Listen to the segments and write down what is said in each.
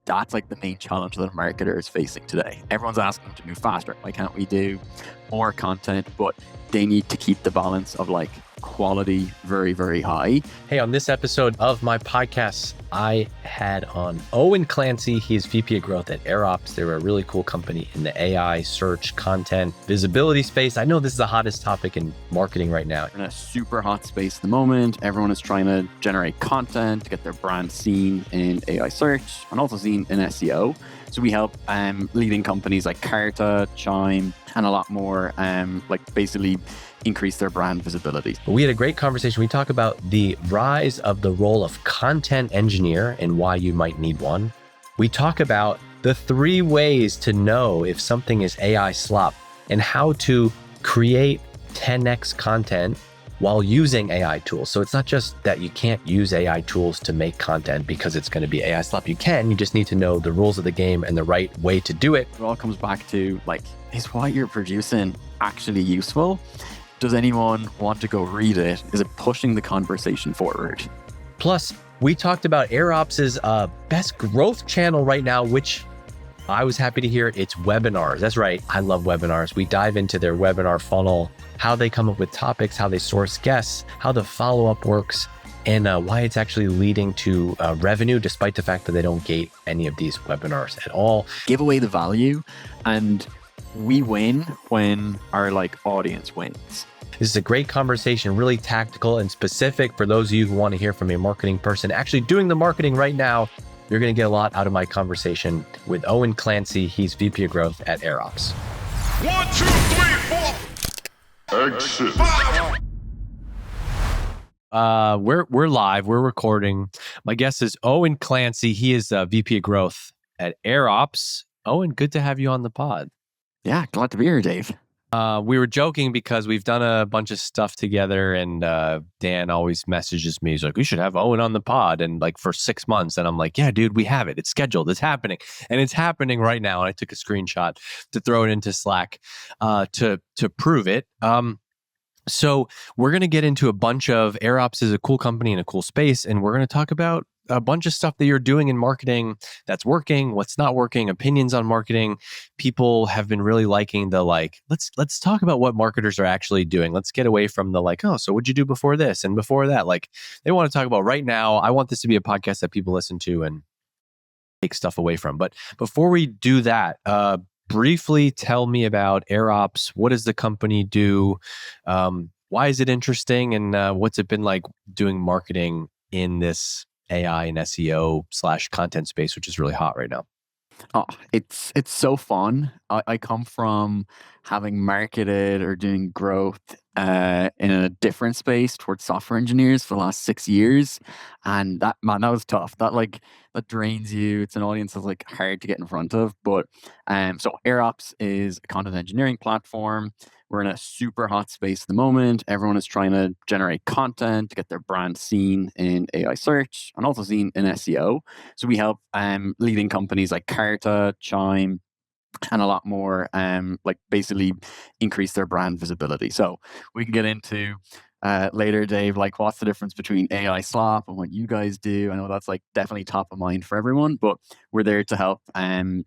that's like the main challenge that a marketer is facing today. Everyone's asking them to move faster. Why can't we do more content? But they need to keep the balance of like quality very, very high. Hey, on this episode of my podcast, I had on Eoin Clancy. He's VP of Growth at Airops. They're a really cool company in the AI search content visibility space. I know this is the hottest topic in marketing right now. We're in a super hot space at the moment. Everyone is trying to generate content to get their brand seen in AI search and also seen in SEO. So we help leading companies like Carta, Chime, and a lot more, basically increase their brand visibility. We had a great conversation. We talk about the rise of the role of content engineer and why you might need one. We talk about the 3 ways to know if something is AI slop and how to create 10x content while using AI tools. So it's not just that you can't use AI tools to make content because it's going to be AI slop. You can, you just need to know the rules of the game and the right way to do it. It all comes back to like, is what you're producing actually useful? Does anyone want to go read it? Is it pushing the conversation forward? Plus, we talked about Airops' best growth channel right now, which I was happy to hear. It's webinars. That's right. I love webinars. We dive into their webinar funnel, how they come up with topics, how they source guests, how the follow-up works, and why it's actually leading to revenue, despite the fact that they don't gate any of these webinars at all. Give away the value, and we win when our audience wins. This is a great conversation, really tactical and specific for those of you who want to hear from a marketing person actually doing the marketing right now. You're going to get a lot out of my conversation with Eoin Clancy. He's VP of Growth at Airops. 1, 2, 3, 4. Exit. We're live. We're recording. My guest is Eoin Clancy. He is VP of Growth at Airops. Eoin, good to have you on the pod. Yeah, glad to be here, Dave. We were joking because we've done a bunch of stuff together, and Dan always messages me. He's like, "We should have Eoin on the pod," and for 6 months. And I'm like, "Yeah, dude, we have it. It's scheduled. It's happening, and it's happening right now." And I took a screenshot to throw it into Slack to prove it. So we're going to get into a bunch of Airops is a cool company in a cool space, and we're going to talk about a bunch of stuff that you're doing in marketing that's working, what's not working, opinions on marketing. People have been really liking the let's talk about what marketers are actually doing. Let's get away from the oh, so what'd you do before this and before that? They want to talk about right now. I want this to be a podcast that people listen to and take stuff away from. But before we do that, briefly tell me about Airops. What does the company do? Why is it interesting? And what's it been like doing marketing in this AI and SEO/content space, which is really hot right now? Oh, it's so fun. I come from having marketed or doing growth in a different space towards software engineers for the last 6 years, and that was tough. That drains you. It's an audience that's hard to get in front of. But so Airops is a content engineering platform. We're in a super hot space at the moment. Everyone is trying to generate content to get their brand seen in AI search and also seen in SEO. So we help leading companies like Carta, Chime, and a lot more, basically increase their brand visibility. So we can get into later, Dave, what's the difference between AI slop and what you guys do? I know that's definitely top of mind for everyone, but we're there to help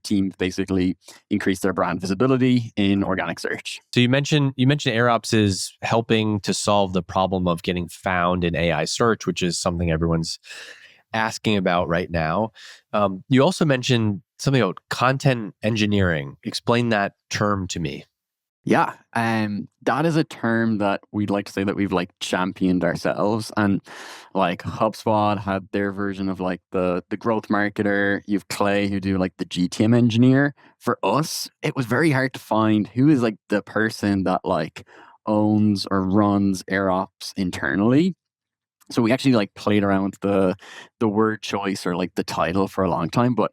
teams basically increase their brand visibility in organic search. So you mentioned Airops is helping to solve the problem of getting found in AI search, which is something everyone's asking about right now. You also mentioned something about content engineering. Explain that term to me. Yeah, that is a term that we'd like to say that we've championed ourselves. And HubSpot had their version of the growth marketer. You've Clay who do the GTM engineer. For us, it was very hard to find who is the person that owns or runs Airops internally. So we actually played around with the word choice or the title for a long time, but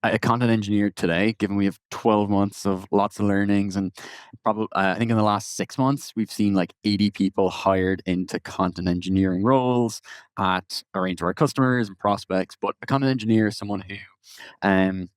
a content engineer today, given we have 12 months of lots of learnings, and probably I think in the last 6 months we've seen 80 people hired into content engineering roles at a range of our customers and prospects. But a content engineer is someone who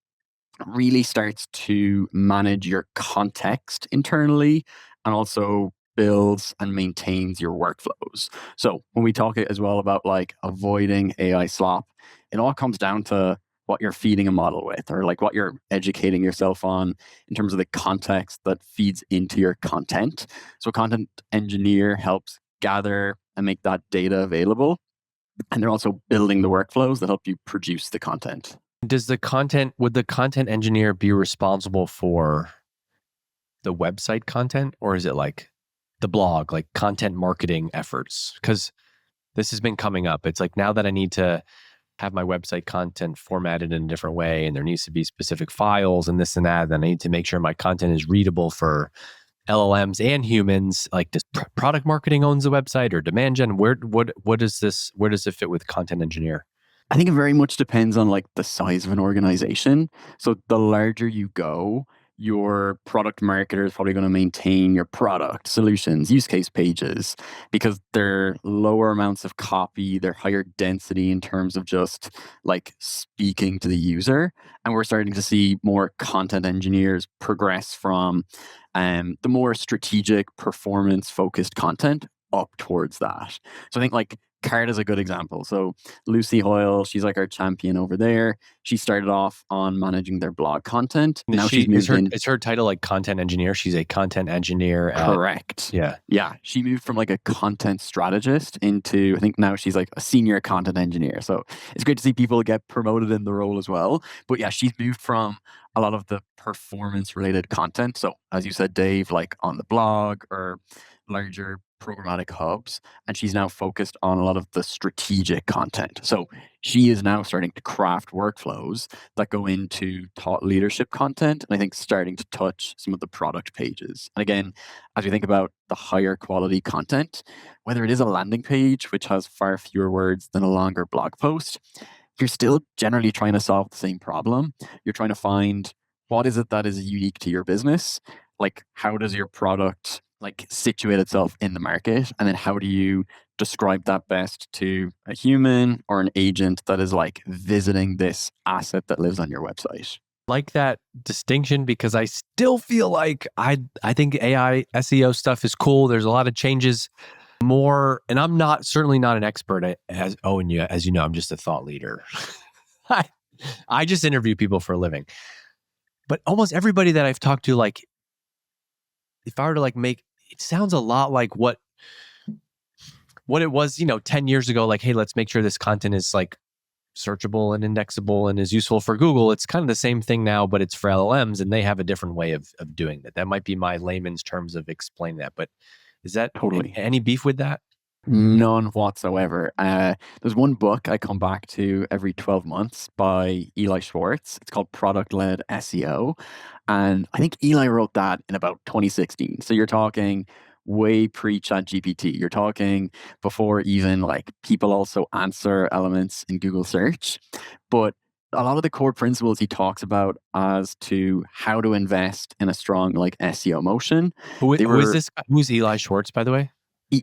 really starts to manage your context internally and also builds and maintains your workflows. So when we talk as well about avoiding AI slop, it all comes down to what you're feeding a model with, or like what you're educating yourself on in terms of the context that feeds into your content. So a content engineer helps gather and make that data available. And they're also building the workflows that help you produce the content. Would the content engineer be responsible for the website content, or is it like the blog, like content marketing efforts? Because this has been coming up. It's like, now that I need to have my website content formatted in a different way, and there needs to be specific files and this and that, then I need to make sure my content is readable for LLMs and humans. Like, does product marketing owns the website, or demand gen? Where does it fit with content engineer? I think it very much depends on like the size of an organization. So the larger you go, your product marketer is probably going to maintain your product, solutions, use case pages, because they're lower amounts of copy, they're higher density in terms of just like speaking to the user. And we're starting to see more content engineers progress from the more strategic, performance focused content up towards that. So I think like Card is a good example. So Lucy Hoyle, she's like our champion over there. She started off on managing their blog content. Now she's moved in. Is her title like content engineer? She's a content engineer. Correct. Yeah. Yeah. She moved from like a content strategist into, I think now she's like a senior content engineer. So it's great to see people get promoted in the role as well. But yeah, she's moved from a lot of the performance related content. So as you said, Dave, like on the blog or larger programmatic hubs, and she's now focused on a lot of the strategic content. So she is now starting to craft workflows that go into thought leadership content, and I think starting to touch some of the product pages. And again, as we think about the higher quality content, whether it is a landing page, which has far fewer words than a longer blog post, you're still generally trying to solve the same problem. You're trying to find what is it that is unique to your business? Like, how does your product like situate itself in the market? And then how do you describe that best to a human or an agent that is like visiting this asset that lives on your website? Like that distinction, because I still feel like I think AI SEO stuff is cool. There's a lot of changes more, and I'm certainly not an expert as Owen, as you know, I'm just a thought leader. I just interview people for a living. But almost everybody that I've talked to, like, if I were to like make, it sounds a lot like what it was, 10 years ago, like, hey, let's make sure this content is like searchable and indexable and is useful for Google. It's kind of the same thing now, but it's for LLMs, and they have a different way of doing that. That might be my layman's terms of explaining that, but is that Totally. any beef with that? None whatsoever. There's one book I come back to every 12 months by Eli Schwartz. It's called Product Led SEO. And I think Eli wrote that in about 2016. So you're talking way pre ChatGPT. You're talking before even like people also answer elements in Google search. But a lot of the core principles he talks about as to how to invest in a strong like SEO motion. Who is this guy? Who's Eli Schwartz, by the way?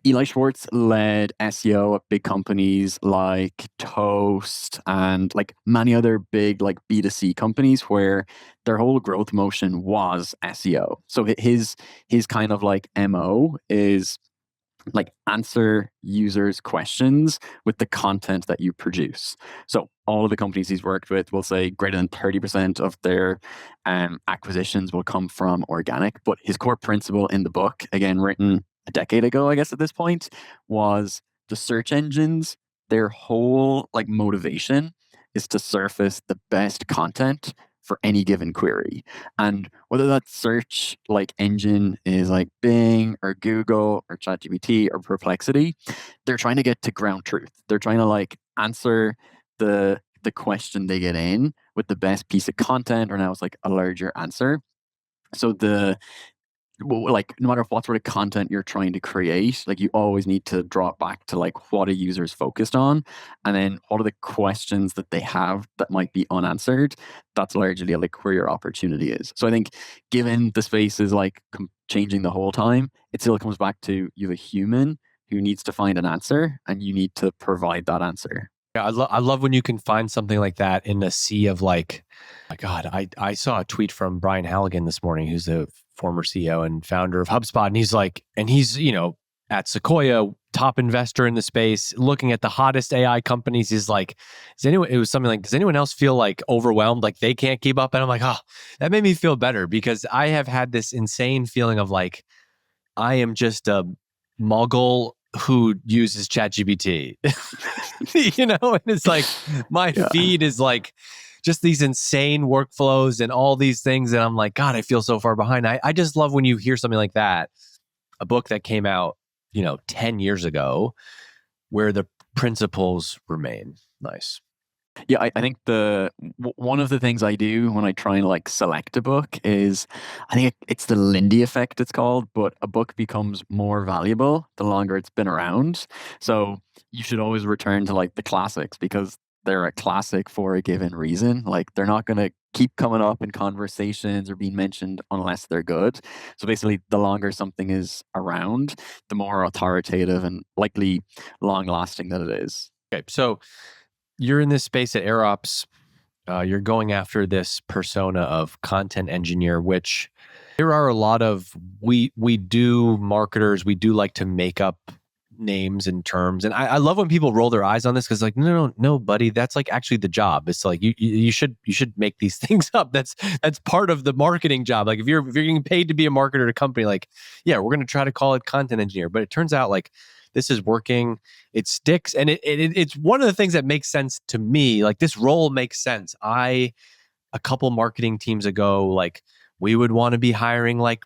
Eli Schwartz led SEO at big companies like Toast and like many other big like B2C companies where their whole growth motion was SEO. So his kind of like MO is like answer users' questions with the content that you produce. So all of the companies he's worked with will say greater than 30% of their acquisitions will come from organic. But his core principle in the book, again, written a decade ago, I guess at this point, was the search engines, their whole like motivation is to surface the best content for any given query. And whether that search like engine is like Bing or Google or ChatGPT or Perplexity, they're trying to get to ground truth. They're trying to like answer the question they get in with the best piece of content, or now it's like a larger answer. So like no matter what sort of content you're trying to create, like you always need to draw it back to like what a user's focused on, and then what are the questions that they have that might be unanswered. That's largely like where your opportunity is. So I think given the space is like changing the whole time, it still comes back to you have a human who needs to find an answer, and you need to provide that answer. Yeah, I love when you can find something like that in a sea of like, my God, I saw a tweet from Brian Halligan this morning, who's the former CEO and founder of HubSpot. And he's like, at Sequoia top investor in the space, looking at the hottest AI companies. Is like, it was something like, does anyone else feel like overwhelmed, like they can't keep up? And I'm like, oh, that made me feel better, because I have had this insane feeling of like, I am just a muggle who uses ChatGPT. And it's like my Yeah. feed is like just these insane workflows and all these things. And I'm like, God, I feel so far behind. I just love when you hear something like that, a book that came out, 10 years ago, where the principles remain. Nice. Yeah, I think one of the things I do when I try and like select a book is, I think it's the Lindy effect, it's called, but a book becomes more valuable the longer it's been around. So you should always return to like the classics, because they're a classic for a given reason. Like they're not going to keep coming up in conversations or being mentioned unless they're good. So basically, the longer something is around, the more authoritative and likely long lasting that it is. Okay. So you're in this space at Airops. You're going after this persona of content engineer, which there are a lot of, we do marketers, we do like to make up names and terms. And I love when people roll their eyes on this, because like, no, buddy, that's like actually the job. It's like you should make these things up. That's part of the marketing job. Like if you're getting paid to be a marketer at a company, like, yeah, we're going to try to call it content engineer. But it turns out like this is working, it sticks, and it's one of the things that makes sense to me. Like this role makes sense. A couple marketing teams ago, like we would want to be hiring like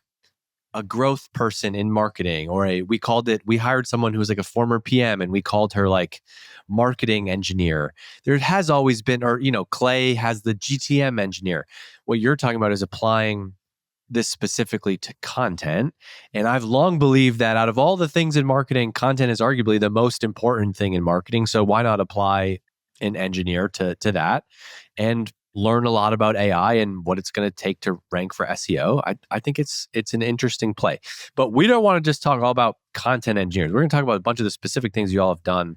a growth person in marketing, or we hired someone who was like a former PM, and we called her like marketing engineer. There has always been, or Clay has the GTM engineer. What you're talking about is applying this specifically to content. And I've long believed that out of all the things in marketing, content is arguably the most important thing in marketing. So why not apply an engineer to that and learn a lot about AI and what it's going to take to rank for SEO? I think it's an interesting play. But we don't want to just talk all about content engineers. We're going to talk about a bunch of the specific things you all have done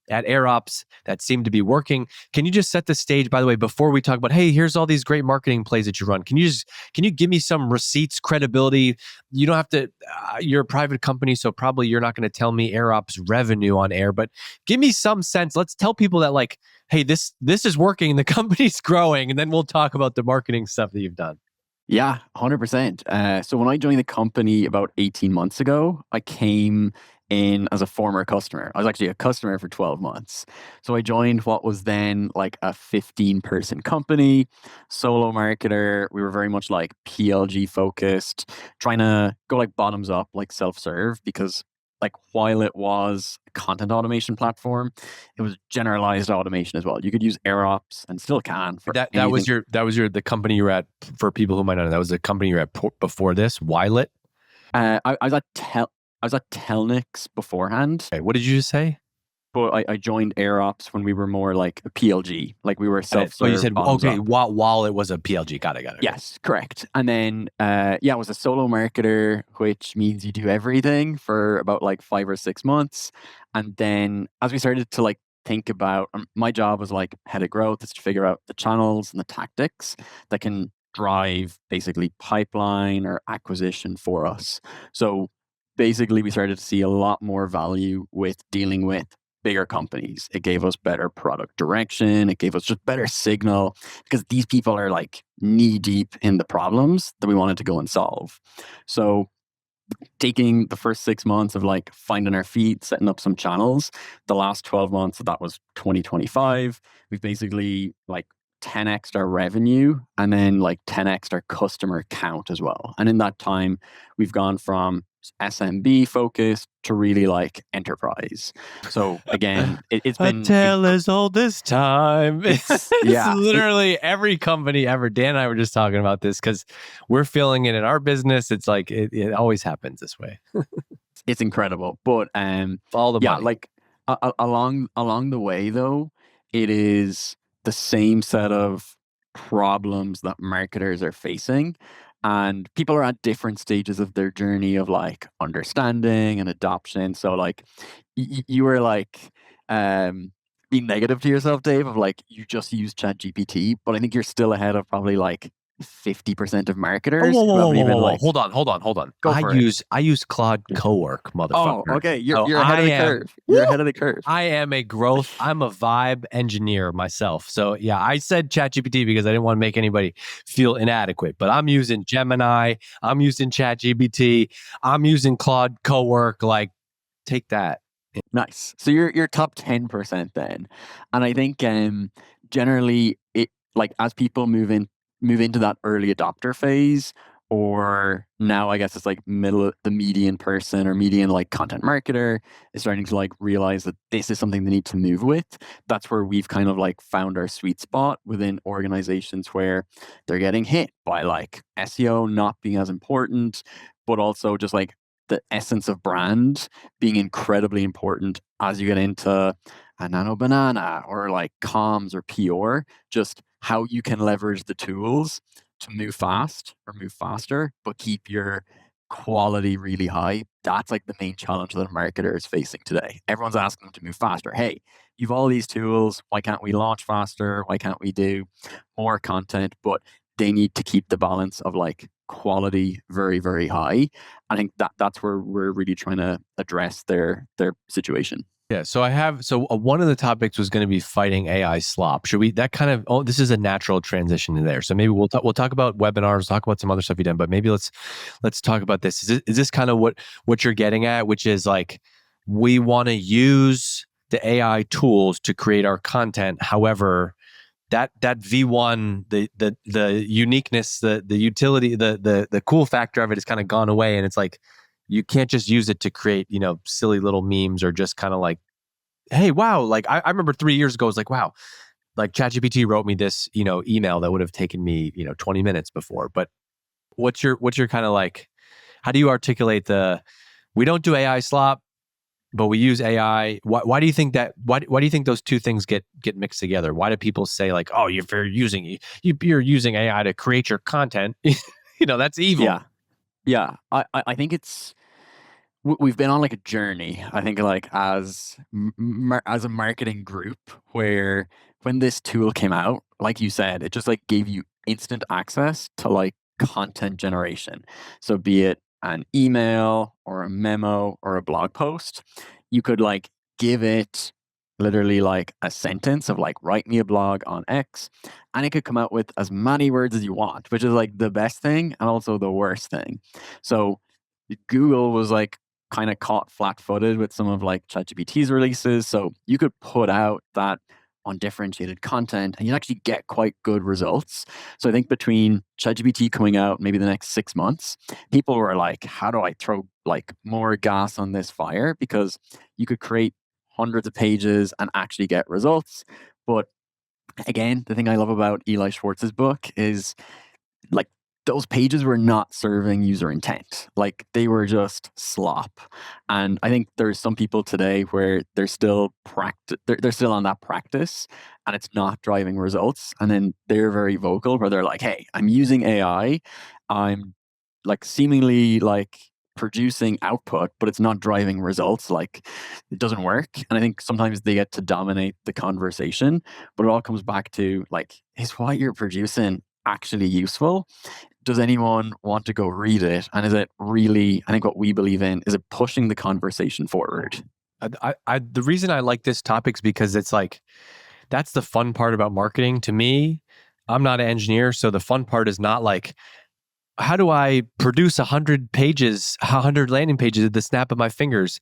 at Airops that seem to be working. Can you just set the stage, by the way, before we talk about, hey, here's all these great marketing plays that you run? Can you give me some receipts, credibility? You don't have to, you're a private company, so probably you're not going to tell me Airops revenue on air, but give me some sense. Let's tell people that like, hey, this is working, the company's growing, and then we'll talk about the marketing stuff that you've done. Yeah, 100%. So when I joined the company about 18 months ago, I came in as a former customer. I was actually a customer for 12 months. So I joined what was then like a 15-person company, solo marketer. We were very much like PLG focused, trying to go like bottoms up, like self-serve, because like while it was a content automation platform, it was generalized automation as well. You could use Airops and still can for That anything. was the company you were at, for people who might not know. That was the company you were at before this, Wilet. I was at Telnix beforehand, Okay, what did you just say? but I joined Airops when we were more like a PLG, like we were Oh, you self-serve. said, bottoms okay, up. while it was a PLG. Got it. Yes, correct. And then I was a solo marketer, which means you do everything for about like 5 or 6 months. And then as we started to like think about, my job was like head of growth, is to figure out the channels and the tactics that can drive basically pipeline or acquisition for us. So basically we started to see a lot more value with dealing with bigger companies. It gave us better product direction. It gave us just better signal, because these people are like knee deep in the problems that we wanted to go and solve. So taking the first 6 months of like finding our feet, setting up some channels, the last 12 months, that was 2025, we've basically like 10x our revenue and then like 10x our customer count as well. And in that time, we've gone from SMB focused to really like enterprise. So again, it's A been tale as old as time. it's It's yeah, literally every company ever. Dan and I were just talking about this because we're feeling it in our business. It's like it always happens this way. it's incredible. But All the yeah, money. like along the way though, it is the same set of problems that marketers are facing, and people are at different stages of their journey of like understanding and adoption. So like you were like being negative to yourself, Dave, of like you just use chat gpt, but I think you're still ahead of probably like 50% of Oh, marketers whoa, whoa, who whoa, haven't whoa, even whoa, whoa! like Hold on. go I for it. use Claude Cowork, Oh, motherfucker. okay. You're So you're ahead I of the am. curve. Woo! You're ahead of the curve. I am a vibe engineer myself. So yeah, I said ChatGPT because I didn't want to make anybody feel inadequate. But I'm using Gemini. I'm using ChatGPT. I'm using Claude Cowork. Like, take that. Nice. So you're top 10% then. And I think generally it like as people move into that early adopter phase, or now I guess it's like the median person or median like content marketer is starting to like realize that this is something they need to move with. That's where we've kind of like found our sweet spot within organizations where they're getting hit by like SEO not being as important, but also just like the essence of brand being incredibly important as you get into a nano banana or like comms or PR, just how you can leverage the tools to move fast or move faster, but keep your quality really high. That's like the main challenge that a marketer is facing today. Everyone's asking them to move faster. Hey, you've all these tools. Why can't we launch faster? Why can't we do more content? But they need to keep the balance of like quality very, very high. I think that's where we're really trying to address their situation. Yeah, so one of the topics was going to be fighting AI slop. Should we that kind of this is a natural transition to there. So maybe we'll talk about webinars, talk about some other stuff you've done, but maybe let's talk about this. Is this kind of what you're getting at, which is like we want to use the AI tools to create our content. However, that V1, the uniqueness, the utility, the cool factor of it has kind of gone away, and it's like you can't just use it to create, silly little memes or just kind of like, hey, wow. Like I remember 3 years ago, I was like, wow, like ChatGPT wrote me this, email that would have taken me, 20 minutes before. But what's your kind of like, how do you articulate we don't do AI slop, but we use AI. Why do you think that? Why do you think those two things get mixed together? Why do people say like, oh, you're using AI to create your content? That's evil. Yeah. I think we've been on like a journey. I think like as as a marketing group, where when this tool came out, like you said, it just like gave you instant access to like content generation. So be it an email or a memo or a blog post, you could like give it literally like a sentence of like write me a blog on X, and it could come out with as many words as you want, which is like the best thing and also the worst thing. So Google was like kind of caught flat-footed with some of like ChatGPT's releases. So you could put out that undifferentiated content and you'd actually get quite good results. So I think between ChatGPT coming out maybe the next 6 months, people were like, how do I throw like more gas on this fire? Because you could create hundreds of pages and actually get results. But again, the thing I love about Eli Schwartz's book is like those pages were not serving user intent. Like they were just slop. And I think there's some people today where they're still they're still on that practice and it's not driving results. And then they're very vocal where they're like, hey, I'm using AI. I'm like seemingly like producing output, but it's not driving results. Like it doesn't work. And I think sometimes they get to dominate the conversation, but it all comes back to like, is what you're producing actually useful? Does anyone want to go read it? And is it really, I think what we believe in, is it pushing the conversation forward? The reason I like this topic is because it's like, that's the fun part about marketing to me. I'm not an engineer, so the fun part is not like, how do I produce 100 pages, 100 landing pages at the snap of my fingers?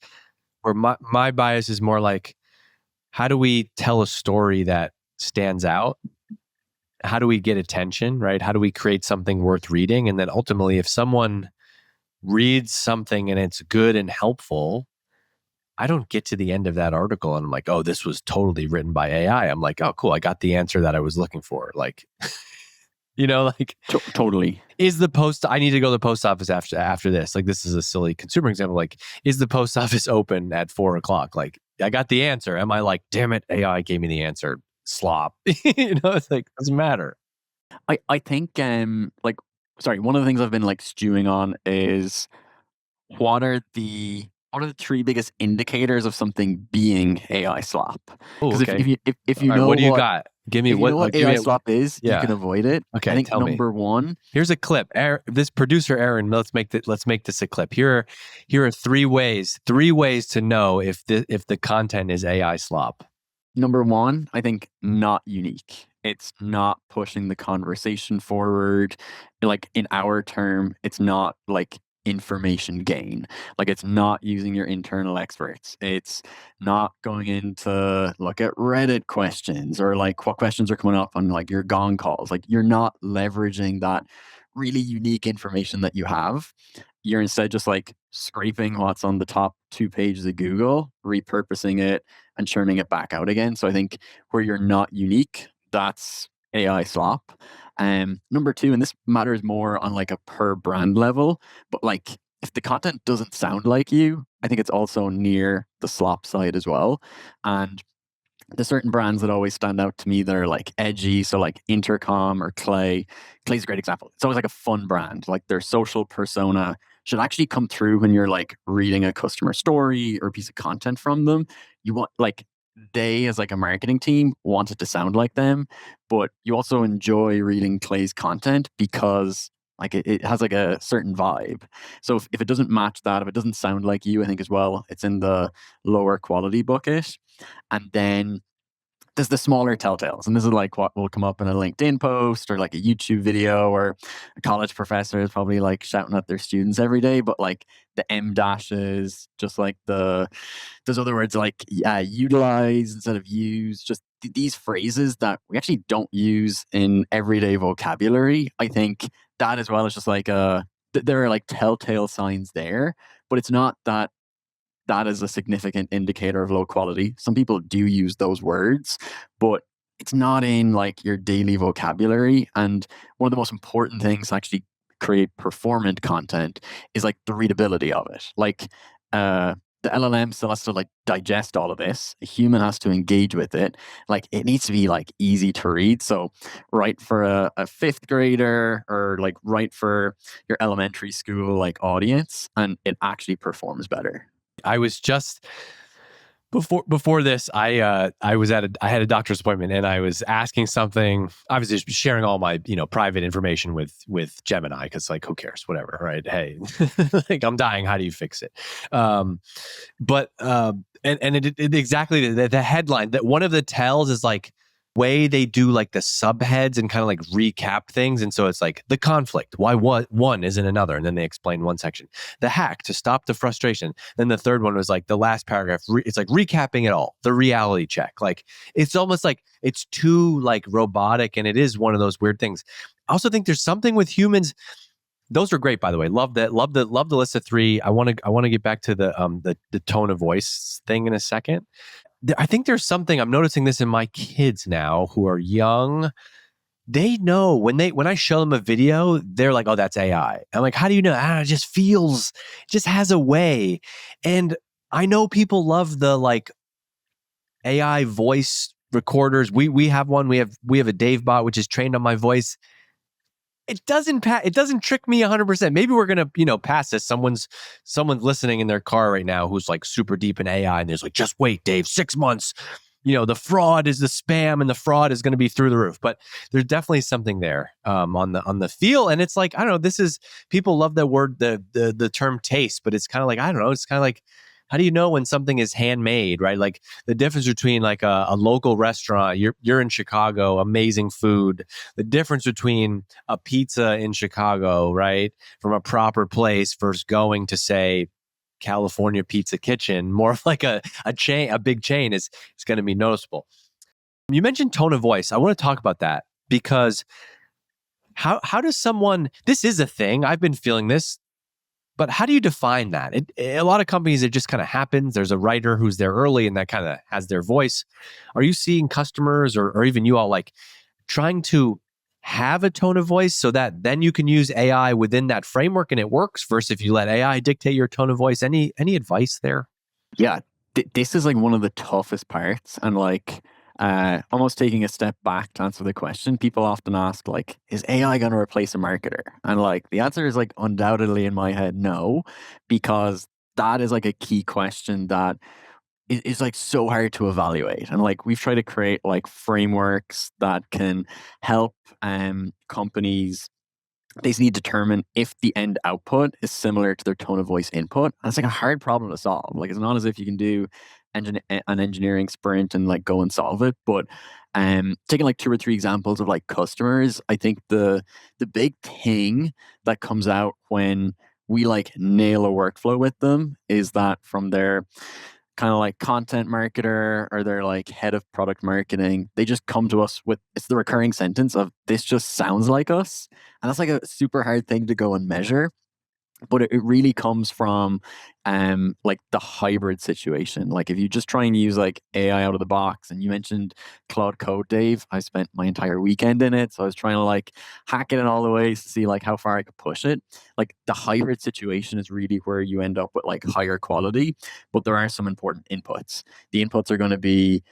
Or my bias is more like, how do we tell a story that stands out? How do we get attention, right? How do we create something worth reading? And then ultimately, if someone reads something and it's good and helpful, I don't get to the end of that article and I'm like, oh, this was totally written by AI. I'm like, oh, cool. I got the answer that I was looking for. Like, like Totally. is the post, I need to go to the post office after this. Like, this is a silly consumer example. Like, is the post office open at 4:00? Like, I got the answer. Am I like, damn it, AI gave me the answer? Slop. It's like, doesn't matter. I think one of the things I've been like stewing on is what are the what are the three biggest indicators of something being AI slop? Oh, Because okay. if All you right. know What do you what got? Give me if you what? know what Give AI me. slop is, you Yeah. can avoid it. I Okay. think Tell me. number one, Here's a clip. This producer Aaron, let's make this a clip. Here are three ways to know if the content is AI slop. I think not unique. It's not pushing the conversation forward. Like in our term, it's not like information gain. Like it's not using your internal experts. It's not going into look at Reddit questions or like what questions are coming up on like your gong calls. Like you're not leveraging that really unique information that you have. You're instead just like scraping what's on the top two pages of Google, repurposing it and churning it back out again. So I think where you're not unique, that's AI slop. Number two, and this matters more on like a per brand level, but like if the content doesn't sound like you, I think it's also near the slop side as well. And there's certain brands that always stand out to me that are like edgy. So like Intercom or Clay. Clay's a great example. It's always like a fun brand. Like their social persona should actually come through when you're like reading a customer story or a piece of content from them. You want like they as like a marketing team want it to sound like them, but you also enjoy reading Clay's content because like it has like a certain vibe. So if it doesn't match that, if it doesn't sound like you, I think as well, it's in the lower quality bucket. And then there's the smaller telltales. And this is like what will come up in a LinkedIn post or like a YouTube video, or a college professor is probably like shouting at their students every day. But like the M dashes, just like those other words like utilize instead of use, just these phrases that we actually don't use in everyday vocabulary. I think that as well is just like there are like telltale signs there, but it's not that that is a significant indicator of low quality. Some people do use those words, but it's not in like your daily vocabulary. And one of the most important things to actually create performant content is like the readability of it. Like the LLM still has to like digest all of this. A human has to engage with it. Like it needs to be like easy to read. So right for a fifth grader or like right for your elementary school like audience, and it actually performs better. I was just before this, I had a doctor's appointment and I was asking something. I was just sharing all my private information with Gemini because like who cares, whatever, right? Hey, like I'm dying. How do you fix it? But and it exactly the headline that one of the tells is like way they do like the subheads and kind of like recap things. And so it's like the conflict, why one isn't another. And then they explain one section, the hack to stop the frustration. Then the third one was like the last paragraph. It's like recapping it all, the reality check. Like it's almost like it's too like robotic. And it is one of those weird things. I also think there's something with humans. Those are great, by the way. Love that. Love the list of three. I want to get back to the tone of voice thing in a second. I think there's something I'm noticing this in my kids now who are young. They know when I show them a video, they're like, "Oh, that's AI." I'm like, "How do you know?" It just feels, it just has a way. And I know people love the like AI voice recorders. We have one. We have a Dave bot which is trained on my voice. It doesn't trick me 100%. Maybe we're gonna pass this. Someone's listening in their car right now who's like super deep in AI, and there's like, just wait, Dave, 6 months. The fraud is the spam, and the fraud is going to be through the roof. But there's definitely something there on the feel, and it's like I don't know. This is people love that word, the term taste, but it's kind of like I don't know. It's kind of like, how do you know when something is handmade, right? Like the difference between like a local restaurant, you're in Chicago, amazing food. The difference between a pizza in Chicago, right, from a proper place versus going to say California Pizza Kitchen, more of like a chain, a big chain is going to be noticeable. You mentioned tone of voice. I want to talk about that because how does someone, this is a thing. I've been feeling this. But how do you define that? A lot of companies, it just kind of happens. There's a writer who's there early and that kind of has their voice. Are you seeing customers or even you all like trying to have a tone of voice so that then you can use AI within that framework and it works versus if you let AI dictate your tone of voice? Any advice there? Yeah, this is like one of the toughest parts, and like almost taking a step back to answer the question, people often ask like, is AI going to replace a marketer? And like the answer is like undoubtedly in my head no, because that is like a key question that is like so hard to evaluate. And like we've tried to create like frameworks that can help companies basically determine if the end output is similar to their tone of voice input. And it's like a hard problem to solve. Like it's not as if you can do an engineering sprint and like go and solve it. But taking like two or three examples of like customers, I think the big thing that comes out when we like nail a workflow with them is that from their kind of like content marketer or their like head of product marketing, they just come to us with it's the recurring sentence of this just sounds like us. And that's like a super hard thing to go and measure, but it really comes from like the hybrid situation. Like if you just try and use like AI out of the box, and you mentioned Claude Code, Dave, I spent my entire weekend in it, so I was trying to like hack it in all the ways to see like how far I could push it. Like the hybrid situation is really where you end up with like higher quality, but there are some important inputs. The inputs are going to be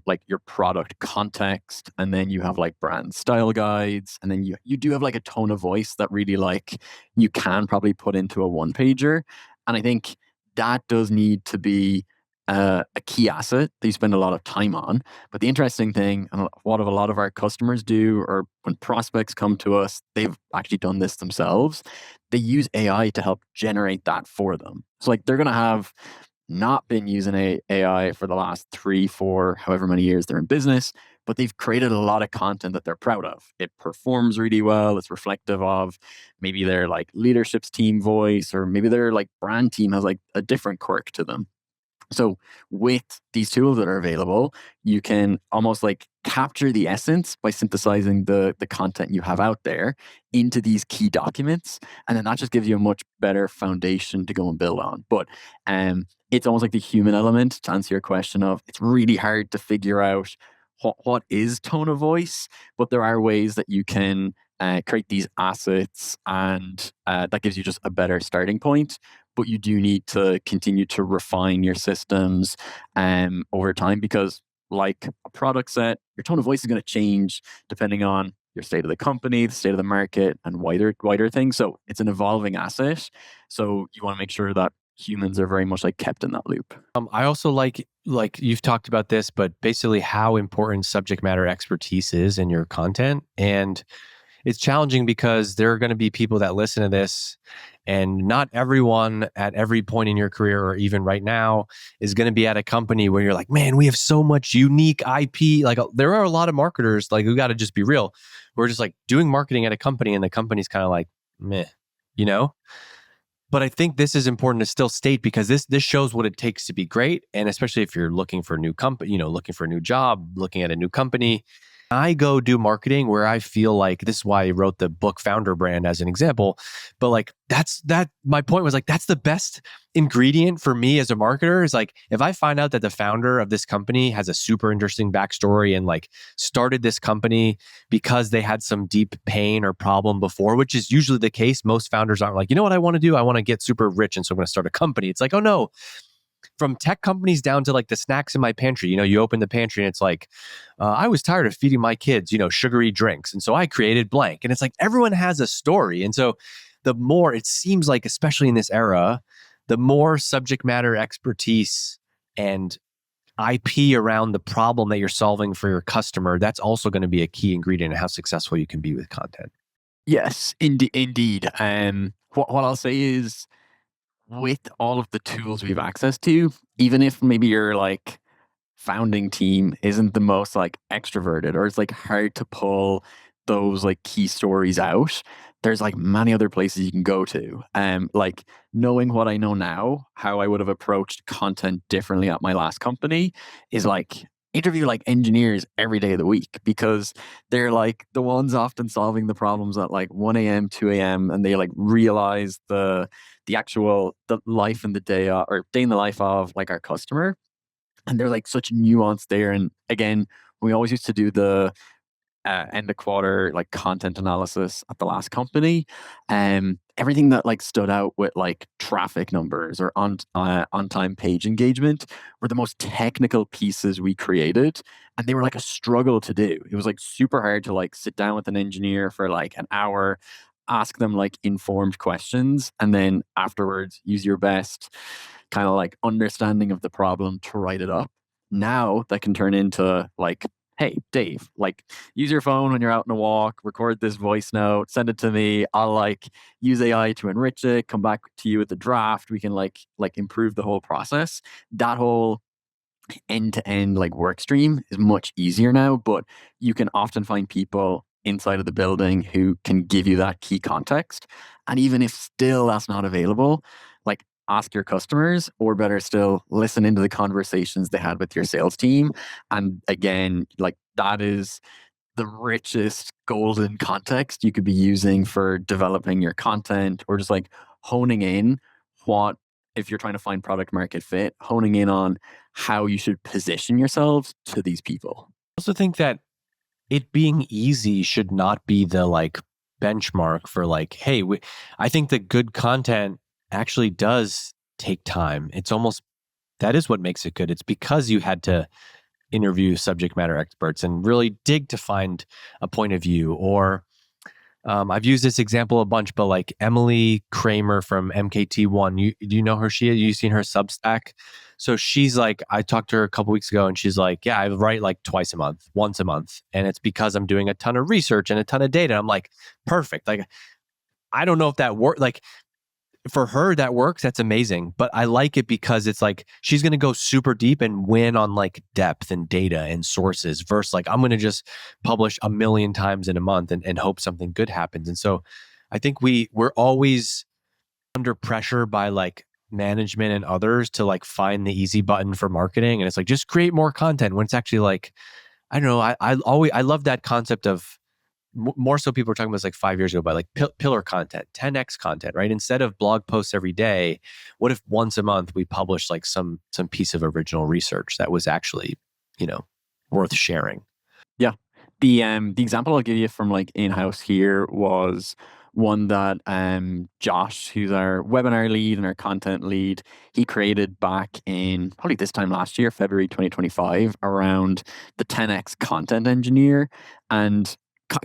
like your product context, and then you have like brand style guides, and then you do have like a tone of voice that really like you can probably put into a one pager. And I think that does need to be a key asset that you spend a lot of time on. But the interesting thing, and what a lot of our customers do, or when prospects come to us, they've actually done this themselves. They use AI to help generate that for them. So like they're going to have not been using AI for the last 3, 4, however many years they're in business, but they've created a lot of content that they're proud of. It performs really well. It's reflective of maybe their like leadership's team voice, or maybe their like brand team has like a different quirk to them. So with these tools that are available, you can almost like capture the essence by synthesizing the content you have out there into these key documents. And then that just gives you a much better foundation to go and build on. But it's almost like the human element to answer your question of it's really hard to figure out what is tone of voice, but there are ways that you can create these assets, and that gives you just a better starting point. But you do need to continue to refine your systems over time, because like a product set, your tone of voice is going to change depending on your state of the company, the state of the market, and wider things. So it's an evolving asset. So you want to make sure that humans are very much like kept in that loop. I also like you've talked about this, but basically how important subject matter expertise is in your content. And it's challenging because there are going to be people that listen to this, and not everyone at every point in your career, or even right now, is going to be at a company where you're like, man, we have so much unique IP. Like there are a lot of marketers, like we got to just be real. We're just like doing marketing at a company, and the company's kind of like, meh, you know? But I think this is important to still state, because this shows what it takes to be great. And especially if you're looking for a new company, looking for a new job, looking at a new company. I go do marketing where I feel like, this is why I wrote the book Founder Brand as an example. But like my point was like, that's the best ingredient for me as a marketer, is like, if I find out that the founder of this company has a super interesting backstory and like started this company because they had some deep pain or problem before, which is usually the case. Most founders aren't like, you know what I want to do? I want to get super rich, and so I'm going to start a company. It's like, oh no, from tech companies down to like the snacks in my pantry. You open the pantry and it's like, I was tired of feeding my kids, sugary drinks. And so I created blank. And it's like, everyone has a story. And so the more it seems like, especially in this era, the more subject matter expertise and IP around the problem that you're solving for your customer, that's also going to be a key ingredient in how successful you can be with content. Yes, indeed. What I'll say is, with all of the tools we've access to, even if maybe your like founding team isn't the most like extroverted, or it's like hard to pull those like key stories out, there's like many other places you can go to. Like knowing what I know now, how I would have approached content differently at my last company is like interview like engineers every day of the week, because they're like the ones often solving the problems at like 1 a.m., 2 a.m., and they like realize the life and the day or day in the life of like our customer. And they're like such nuance there. And again, we always used to do the end of quarter like content analysis at the last company. Everything that like stood out with like traffic numbers or on time page engagement were the most technical pieces we created, and they were like a struggle to do. It was like super hard to like sit down with an engineer for like an hour, ask them like informed questions, and then afterwards use your best kind of like understanding of the problem to write it up. Now that can turn into like, hey, Dave, like use your phone when you're out on a walk, record this voice note, send it to me. I'll like use AI to enrich it, come back to you with the draft. We can like improve the whole process. That whole end to end like work stream is much easier now, but you can often find people inside of the building who can give you that key context. And even if still that's not available, like ask your customers, or better still, listen into the conversations they had with your sales team. And again, like that is the richest golden context you could be using for developing your content, or just like honing in what, if you're trying to find product market fit, honing in on how you should position yourselves to these people. I also think that it being easy should not be the like benchmark for like, hey, I think that good content actually does take time. It's almost, that is what makes it good. It's because you had to interview subject matter experts and really dig to find a point of view. Or I've used this example a bunch, but like Emily Kramer from MKT1, do you know her? You've seen her Substack. So she's like, I talked to her a couple weeks ago, and she's like, yeah, I write like twice a month, once a month. And it's because I'm doing a ton of research and a ton of data. I'm like, perfect. Like, I don't know if that works. Like, for her, that works. That's amazing. But I like it because it's like she's going to go super deep and win on like depth and data and sources versus like I'm going to just publish a million times in a month and hope something good happens. And so I think we're always under pressure by like management and others to like find the easy button for marketing. And it's like, just create more content, when it's actually like, I don't know. I love that concept of, more so people were talking about this like 5 years ago, about like pillar content, 10x content, right? Instead of blog posts every day, what if once a month we published like some piece of original research that was actually, worth sharing? Yeah. The example I'll give you from like in-house here was one that Josh, who's our webinar lead and our content lead, he created back in probably this time last year, February 2025, around the 10x content engineer. And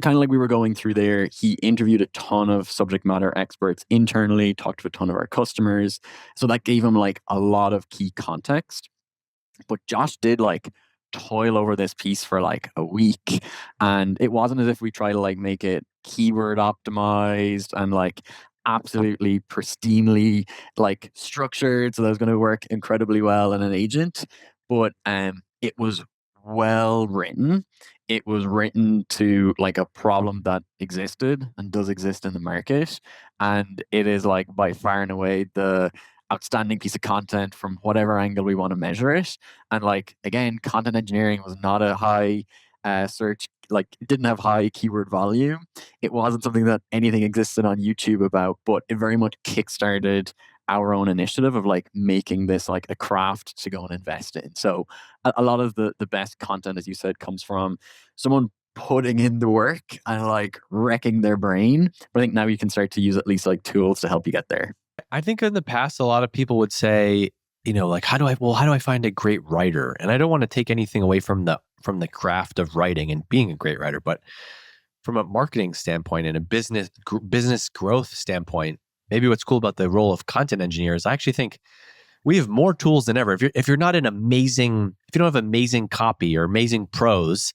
kind of like we were going through there, he interviewed a ton of subject matter experts internally, talked to a ton of our customers. So that gave him like a lot of key context. But Josh did like toil over this piece for like a week, and it wasn't as if we try to like make it keyword optimized and like absolutely pristinely like structured so that was going to work incredibly well in an agent. But it was well written. It was written to like a problem that existed and does exist in the market, and it is like by far and away the outstanding piece of content from whatever angle we want to measure it. And like again, content engineering was not a high search, like it didn't have high keyword volume. It wasn't something that anything existed on YouTube about, but it very much kickstarted our own initiative of like making this like a craft to go and invest in. So a lot of the best content, as you said, comes from someone putting in the work and like wrecking their brain. But I think now you can start to use at least like tools to help you get there. I think in the past, a lot of people would say, like, how do I find a great writer? And I don't want to take anything away from the craft of writing and being a great writer, but from a marketing standpoint and a business growth standpoint, maybe what's cool about the role of content engineer is I actually think we have more tools than ever. If you don't have amazing copy or amazing prose,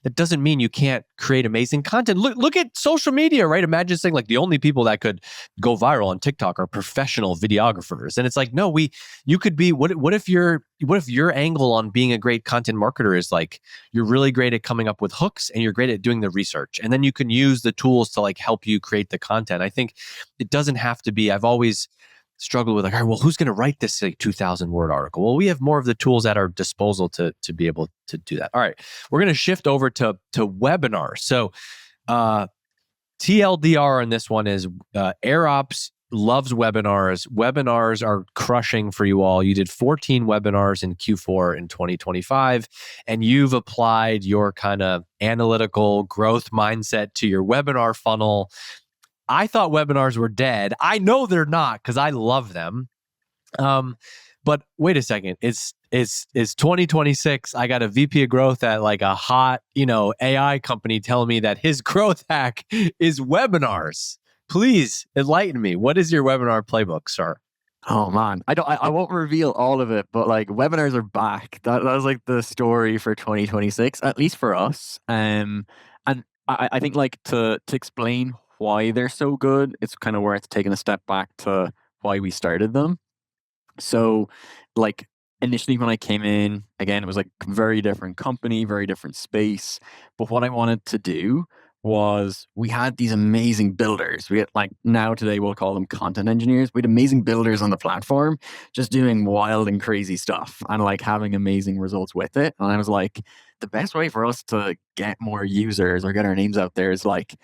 that doesn't mean you can't create amazing content. Look at social media, right? Imagine saying like the only people that could go viral on TikTok are professional videographers. And it's like, no, you could be, what if your angle on being a great content marketer is like, you're really great at coming up with hooks and you're great at doing the research. And then you can use the tools to like help you create the content. I think it doesn't have to be, I've always struggled with like, all right, well, who's going to write this like 2,000 word article? Well, we have more of the tools at our disposal to be able to do that. All right, we're going to shift over to webinars. So TLDR on this one is Airops loves webinars. Webinars are crushing for you all. You did 14 webinars in Q4 in 2025, and you've applied your kind of analytical growth mindset to your webinar funnel. I thought webinars were dead. I know they're not because I love them. But wait a second. It's 2026. I got a VP of growth at like a hot, AI company telling me that his growth hack is webinars. Please enlighten me. What is your webinar playbook, sir? Oh man, I won't reveal all of it, but like webinars are back. That was like the story for 2026, at least for us. And I think like to explain why they're so good, it's kind of worth taking a step back to why we started them. So, like initially when I came in, again, it was like very different company, very different space. But what I wanted to do was we had these amazing builders. We had like now today we'll call them content engineers. We had amazing builders on the platform just doing wild and crazy stuff and like having amazing results with it. And I was like, the best way for us to get more users or get our names out there is like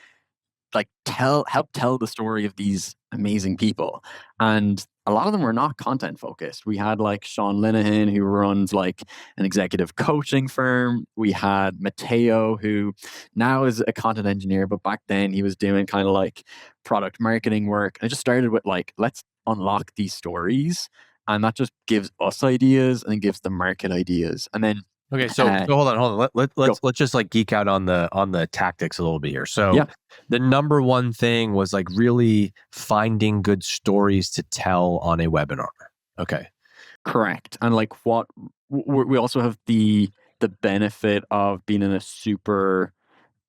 help tell the story of these amazing people. And a lot of them were not content focused. We had like Sean Linehan, who runs like an executive coaching firm. We had Matteo, who now is a content engineer, but back then he was doing kind of like product marketing work. And it just started with like, let's unlock these stories. And that just gives us ideas and gives the market ideas. And then Okay, so hold on. Let's just like geek out on the tactics a little bit here. So yeah, the number one thing was like really finding good stories to tell on a webinar. Okay. correct. And like what we also have the benefit of being in a super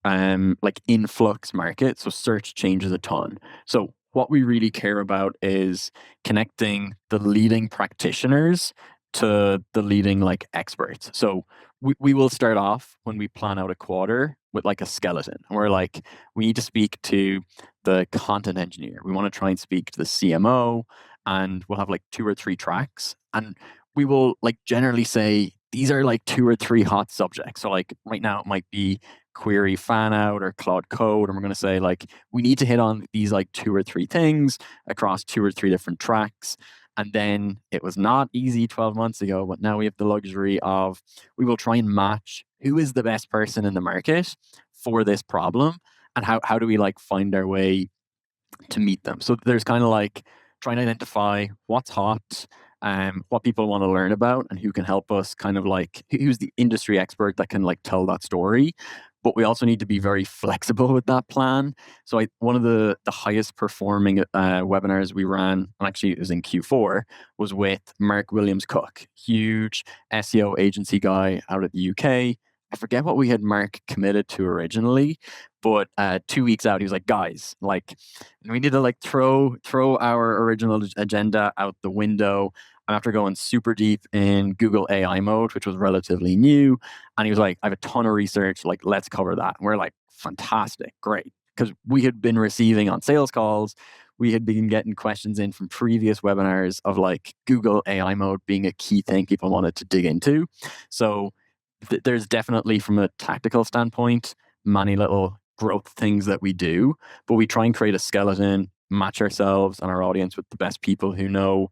like influx market. So search changes a ton. So what we really care about is connecting the leading practitioners to the leading like experts. So we will start off when we plan out a quarter with like a skeleton. And we're like, we need to speak to the content engineer. We want to try and speak to the CMO, and we'll have like 2 or 3 tracks. And we will like generally say these are like 2 or 3 hot subjects. So like right now it might be query fan out or Claude Code, and we're going to say like we need to hit on these like 2 or 3 things across 2 or 3 different tracks. And then it was not easy 12 months ago, but now we have the luxury of we will try and match who is the best person in the market for this problem, and how do we like find our way to meet them. So there's kind of like trying to identify what's hot, what people want to learn about, and who can help us kind of like who's the industry expert that can like tell that story. But we also need to be very flexible with that plan. So one of the highest performing webinars we ran, and actually it was in Q4, was with Mark Williams Cook, huge SEO agency guy out of the UK. I forget what we had Mark committed to originally, but 2 weeks out, he was like, "Guys, like, we need to like throw our original agenda out the window." And after going super deep in Google AI mode, which was relatively new, and he was like, "I have a ton of research. Like, let's cover that." And we're like, "Fantastic, great," because we had been receiving on sales calls. We had been getting questions in from previous webinars of like Google AI mode being a key thing people wanted to dig into. So there's definitely, from a tactical standpoint, many little growth things that we do, but we try and create a skeleton, match ourselves and our audience with the best people who know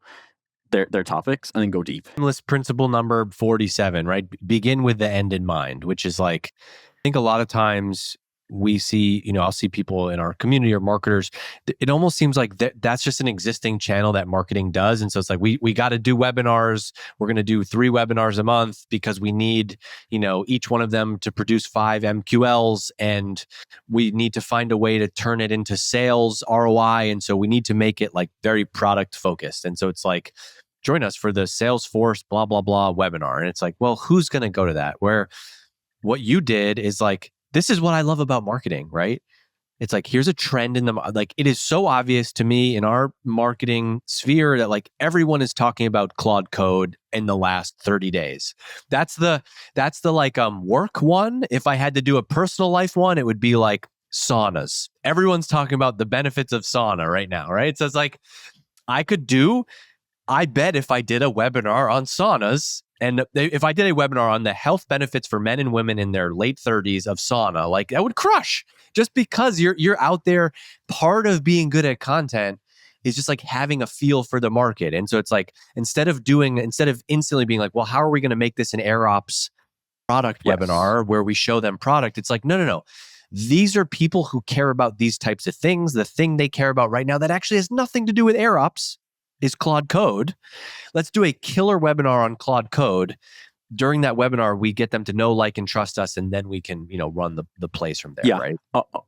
their topics, and then go deep. Timeless principle number 47, right? Begin with the end in mind, which is like, I think a lot of times we see, I'll see people in our community or marketers, it almost seems like that's just an existing channel that marketing does. And so it's like, we got to do webinars. We're going to do 3 webinars a month because we need, each one of them to produce 5 MQLs, and we need to find a way to turn it into sales ROI. And so we need to make it like very product focused. And so it's like, join us for the Salesforce blah, blah, blah webinar. And it's like, well, who's going to go to that? Where what you did is like, this is what I love about marketing, right? It's like, here's a trend in the, like, it is so obvious to me in our marketing sphere that like everyone is talking about Claude Code in the last 30 days. That's the like work one. If I had to do a personal life one, it would be like saunas. Everyone's talking about the benefits of sauna right now, right? So it's like, I bet if I did a webinar on saunas, and if I did a webinar on the health benefits for men and women in their late 30s of sauna, like that would crush, just because you're out there. Part of being good at content is just like having a feel for the market. And so it's like, instead of instantly being like, well, how are we going to make this an Airops product webinar where we show them product? It's like, no. These are people who care about these types of things. The thing they care about right now that actually has nothing to do with Airops is Claude Code. Let's do a killer webinar on Claude Code. during that webinar, we get them to know, like, and trust us, and then we can, run the plays from there, Yeah, right?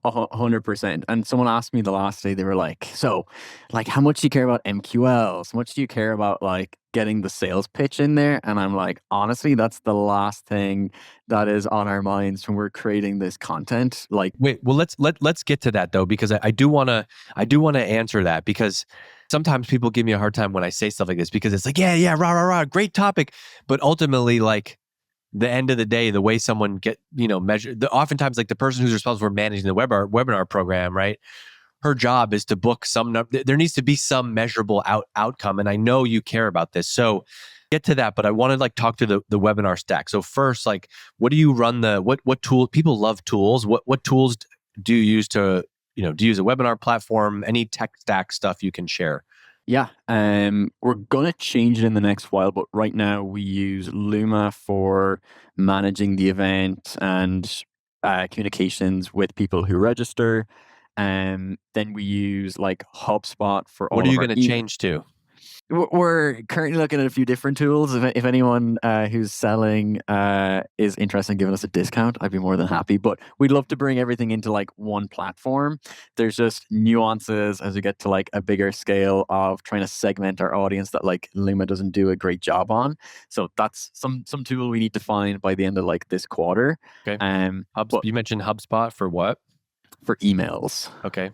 100%. And someone asked me the last day, they were like, so, like, how much do you care about MQLs? How much do you care about, like, getting the sales pitch in there? And I'm like, honestly, that's the last thing that is on our minds when we're creating this content. Like, Wait, well, let's get to that though, because I do want to answer that, because sometimes people give me a hard time when I say stuff like this, because it's like, yeah, rah, rah, rah, great topic. But ultimately, like, the end of the day, the way someone measured, oftentimes, like, the person who's responsible for managing the webinar program, right? Her job is to book there needs to be some measurable outcome. And I know you care about this. So get to that, but I want to, like, talk to the webinar stack. So first, like, what do you run what tool? People love tools. What tools do you use to, do you use a webinar platform? Any tech stack stuff you can share? yeah, we're gonna change it in the next while, but right now we use Luma for managing the event and communications with people who register. Then we use like HubSpot for What all are of you our going to email. change to? We're currently looking at a few different tools. If anyone who's selling is interested in giving us a discount, I'd be more than happy. But we'd love to bring everything into like one platform. There's just nuances as we get to like a bigger scale of trying to segment our audience that like Luma doesn't do a great job on. So that's some tool we need to find by the end of like this quarter. Okay. But You mentioned HubSpot for what? for emails. Okay.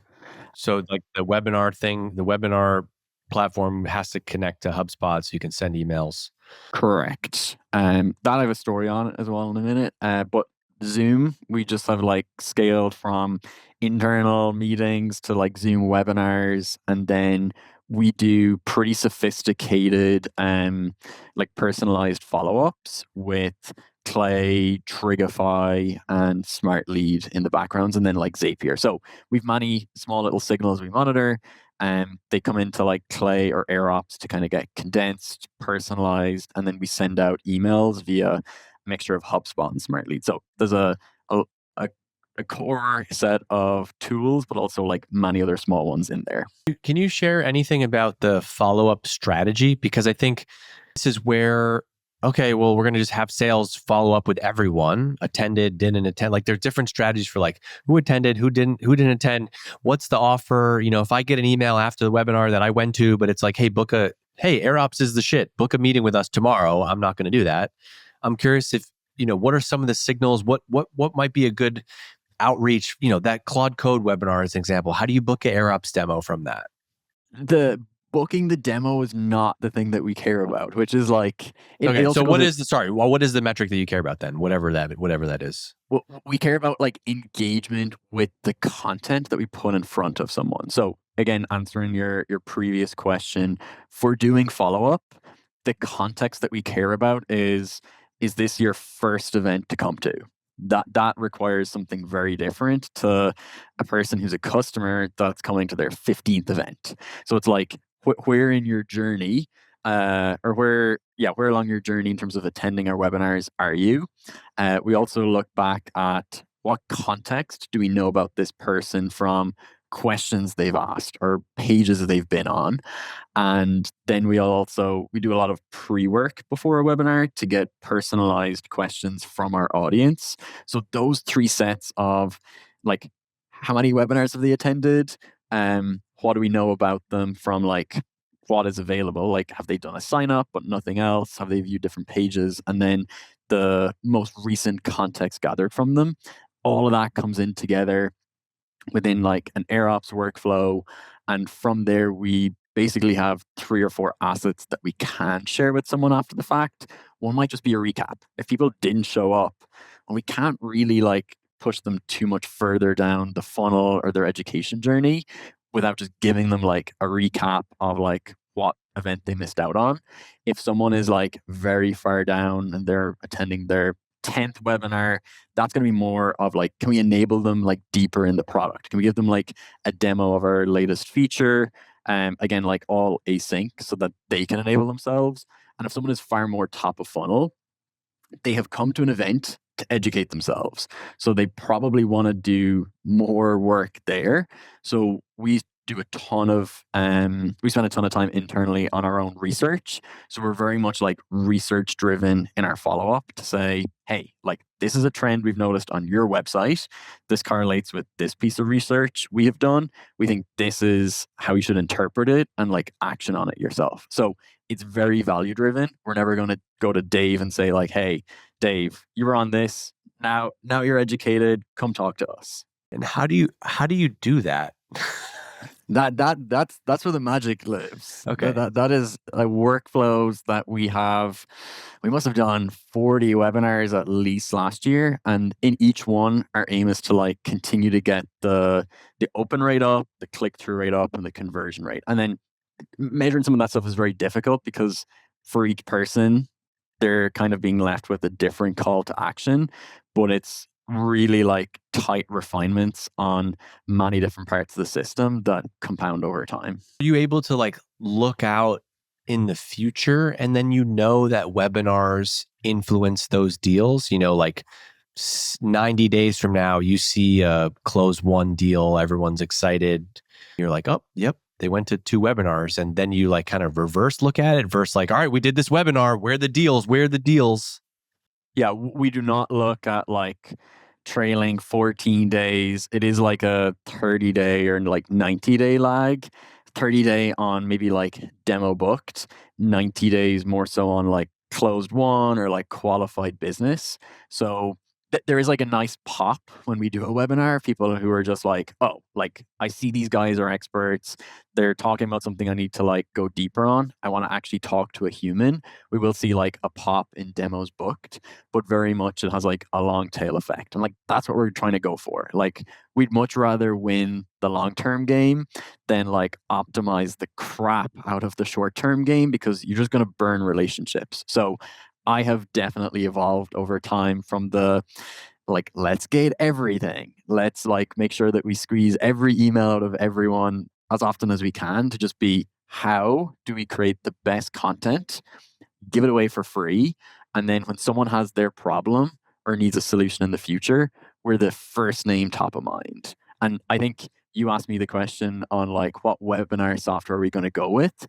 So, like, the webinar platform has to connect to HubSpot so you can send emails. Correct. That I have a story on it as well in a minute. But Zoom, we just have like scaled from internal meetings to like Zoom webinars, and then we do pretty sophisticated, like personalized follow ups with Clay, Trigify, and Smart Lead in the backgrounds, and then like Zapier. So we've many small little signals we monitor. They come into like Clay or Airops to kind of get condensed, personalized, and then we send out emails via a mixture of HubSpot and Smart Lead. So there's a, a, a core set of tools, but also like many other small ones in there. Can you share anything about the follow-up strategy? Because I think this is where, okay, well, we're going to just have sales follow up with everyone, attended, didn't attend. Like, there's different strategies for, like, who attended, who didn't attend. What's the offer? If I get an email after the webinar that I went to, but it's like, hey, Airops is the shit. Book a meeting with us tomorrow. I'm not going to do that. I'm curious if, what are some of the signals? What might be a good outreach? That Claude Code webinar as an example. How do you book a Airops demo from that? The booking the demo is not the thing that we care about, which is like it Okay, so also goes what is the metric that you care about then? Whatever that is. well, we care about like engagement with the content that we put in front of someone. So again, answering your previous question, for doing follow up, the context that we care about is this your first event to come to? That requires something very different to a person who's a customer that's coming to their 15th event. So it's like where in your journey, or where along your journey in terms of attending our webinars are you? We also look back at what context do we know about this person from questions they've asked or pages that they've been on. And then we do a lot of pre-work before a webinar to get personalized questions from our audience. So those three sets of like how many webinars have they attended? What do we know about them from like what is available? Like, have they done a sign up but nothing else? Have they viewed different pages? And then the most recent context gathered from them. All of that comes in together within like an Airops workflow. And from there, we basically have 3 or 4 assets that we can share with someone after the fact. One might just be a recap. If people didn't show up, and we can't really like push them too much further down the funnel or their education journey without just giving them like a recap of like what event they missed out on. If someone is like very far down and they're attending their 10th webinar, that's going to be more of like, can we enable them like deeper in the product? Can we give them like a demo of our latest feature? Again, like all async so that they can enable themselves. And if someone is far more top of funnel, they have come to an event to educate themselves. So they probably want to do more work there. So we do a ton of we spend a ton of time internally on our own research. So we're very much like research driven in our follow up to say, hey, like this is a trend we've noticed on your website. This correlates with this piece of research we have done. We think this is how you should interpret it and like action on it yourself. So it's very value driven. We're never going to go to Dave and say like, hey, Dave, you were on this. Now you're educated. Come talk to us. And how do you do that? That's where the magic lives. Okay. That is like workflows that we have. We must have done 40 webinars at least last year, and in each one, our aim is to like continue to get the open rate up, the click through rate up, and the conversion rate. And then measuring some of that stuff is very difficult because for each person, they're kind of being left with a different call to action, but it's really like tight refinements on many different parts of the system that compound over time. Are you able to like look out in the future and then that webinars influence those deals? Like 90 days from now, you see a close one deal, everyone's excited. You're like, oh, yep, they went to 2 webinars. And then you like kind of reverse look at it versus like, all right, we did this webinar. Where are the deals? Yeah, we do not look at like trailing 14 days. It is like a 30-day or like 90-day lag. 30-day on maybe like demo booked, 90 days more so on like closed one or like qualified business. So there is like a nice pop when we do a webinar. People who are just like, oh, like I see these guys are experts. They're talking about something I need to like go deeper on. I want to actually talk to a human. We will see like a pop in demos booked, but very much it has like a long tail effect. And like that's what we're trying to go for. Like we'd much rather win the long-term game than like optimize the crap out of the short-term game, because you're just going to burn relationships. So I have definitely evolved over time from the like, let's gate everything. Let's like make sure that we squeeze every email out of everyone as often as we can, to just be, how do we create the best content, give it away for free, and then when someone has their problem or needs a solution in the future, we're the first name top of mind. And I think you asked me the question on like what webinar software are we going to go with.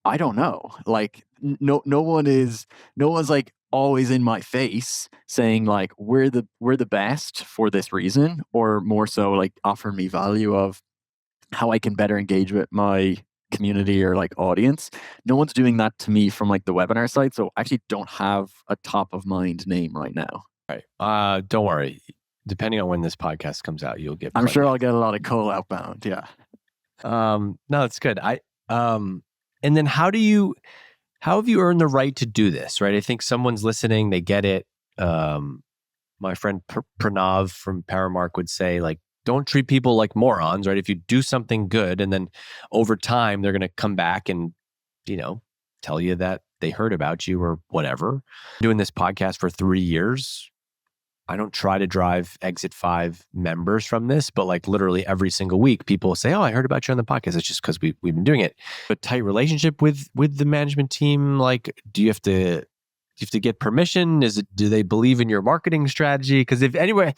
I don't know. Like no one's like always in my face saying like we're the best for this reason, or more so like offer me value of how I can better engage with my community or like audience. No one's doing that to me from like the webinar side, so I actually don't have a top of mind name right now. Right. Don't worry. Depending on when this podcast comes out, you'll get. I'm sure I'll get a lot of coal outbound. Yeah. No, it's good. And then how have you earned the right to do this? Right. I think someone's listening. They get it. My friend Pranav from Paramark would say, like, don't treat people like morons, right? If you do something good and then over time, they're going to come back and, tell you that they heard about you or whatever. Doing this podcast for 3 years, I don't try to drive Exit 5 members from this, but like literally every single week, people say, oh, I heard about you on the podcast. It's just because we've been doing it. A tight relationship with the management team. Like, do you have to get permission? Do they believe in your marketing strategy? Because if anybody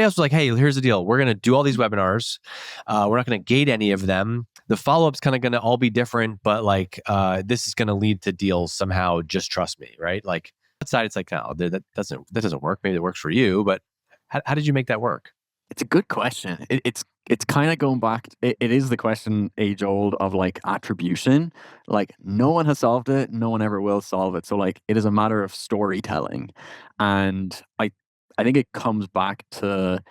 else was like, hey, here's the deal. We're going to do all these webinars. We're not going to gate any of them. The follow-up's kind of going to all be different, but like this is going to lead to deals somehow. Just trust me, right? Like outside, it's like, no, that doesn't work. Maybe it works for you, but how did you make that work? It's a good question. It's kind of going back. It is the question age old of like attribution. Like no one has solved it. No one ever will solve it. So like it is a matter of storytelling, and I think it comes back to,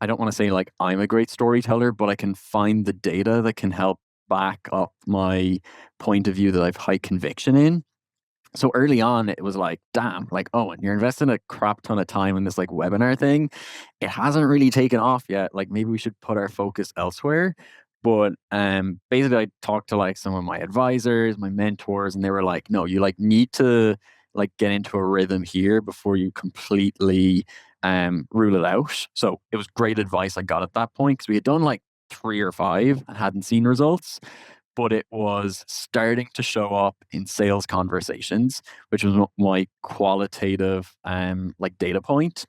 I don't want to say like I'm a great storyteller, but I can find the data that can help back up my point of view that I've high conviction in. So early on, it was like, damn, like, Owen, you're investing a crap ton of time in this like webinar thing. It hasn't really taken off yet. Like maybe we should put our focus elsewhere. But basically I talked to like some of my advisors, my mentors, and they were like, no, you like need to like get into a rhythm here before you completely rule it out. So it was great advice I got at that point, because we had done like 3 or 5 and hadn't seen results, but it was starting to show up in sales conversations, which was my qualitative like data point.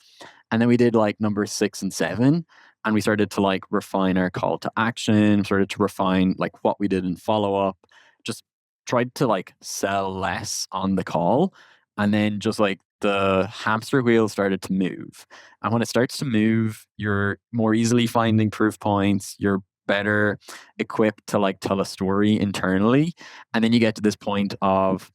And then we did like number 6 and 7, And we started to like refine our call to action, started to refine like what we did in follow up, just tried to like sell less on the call. And then just like the hamster wheel started to move. And when it starts to move, you're more easily finding proof points. You're better equipped to like tell a story internally. And then you get to this point of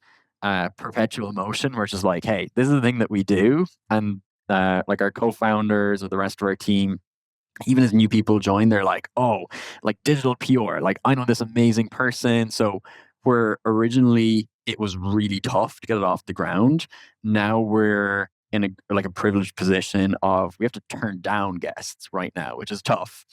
perpetual motion where it's just like, hey, this is the thing that we do. And like our co-founders or the rest of our team, even as new people join, they're like, oh, like digital PR, like I know this amazing person. So where originally it was really tough to get it off the ground, now we're in a privileged position of we have to turn down guests right now, which is tough.